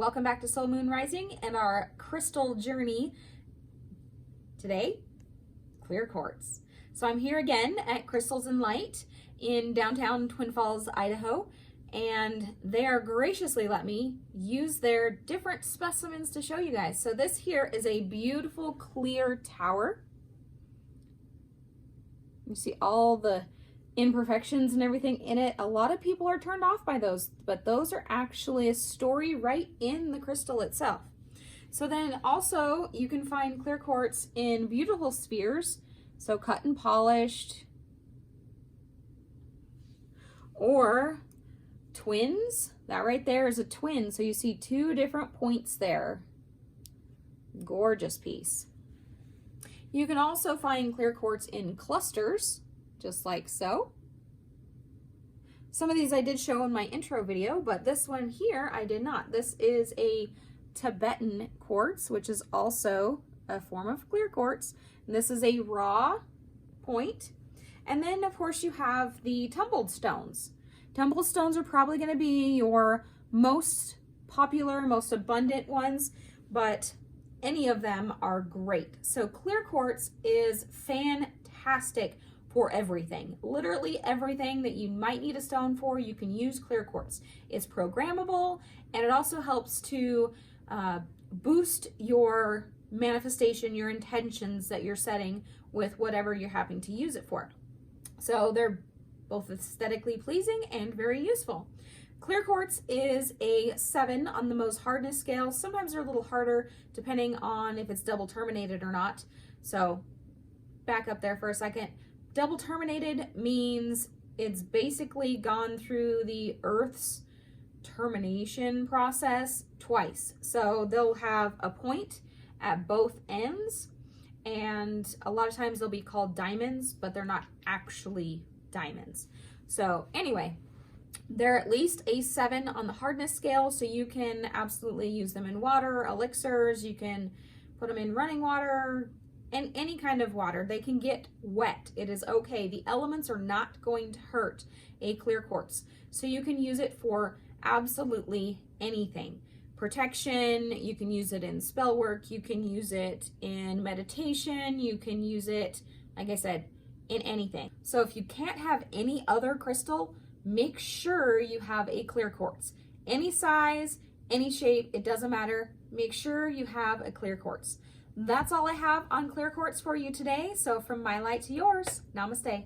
Welcome back to Soul Moon Rising and our crystal journey. Today, Clear Quartz. So I'm here again at Crystals and Light in downtown Twin Falls, Idaho, and they are graciously let me use their different specimens to show you guys. So this here is a beautiful clear tower. You see all the imperfections and everything in it. A lot of people are turned off by those, but those are actually a story right in the crystal itself. So then also you can find clear quartz in beautiful spheres, so cut and polished, or twins. That right there is a twin, so you see two different points there. Gorgeous piece. You can also find clear quartz in clusters, just like so. Some of these I did show in my intro video, but this one here I did not. This is a Tibetan quartz, which is also a form of clear quartz. And this is a raw point. And then of course you have the tumbled stones. Tumbled stones are probably going to be your most popular, most abundant ones, but any of them are great. So clear quartz is fantastic for everything. Literally everything that you might need a stone for, you can use clear quartz. It's programmable, and it also helps to boost your manifestation, your intentions that you're setting with whatever you're having to use it for. So they're both aesthetically pleasing and very useful. Clear quartz is a 7 on the Mohs hardness scale. Sometimes they're a little harder depending on if it's double terminated or not. So back up there for a second. Double terminated means it's basically gone through the Earth's termination process twice. So they'll have a point at both ends, and a lot of times they'll be called diamonds, but they're not actually diamonds. So anyway, they're at least a 7 on the hardness scale, so you can absolutely use them in water, elixirs, you can put them in running water, and any kind of water. They can get wet. It is okay. The elements are not going to hurt a clear quartz. So you can use it for absolutely anything. Protection, you can use it in spell work, you can use it in meditation, you can use it, like I said, in anything. So if you can't have any other crystal, make sure you have a clear quartz. Any size, any shape, it doesn't matter. Make sure you have a clear quartz. That's all I have on clear quartz for you today. So from my light to yours, namaste.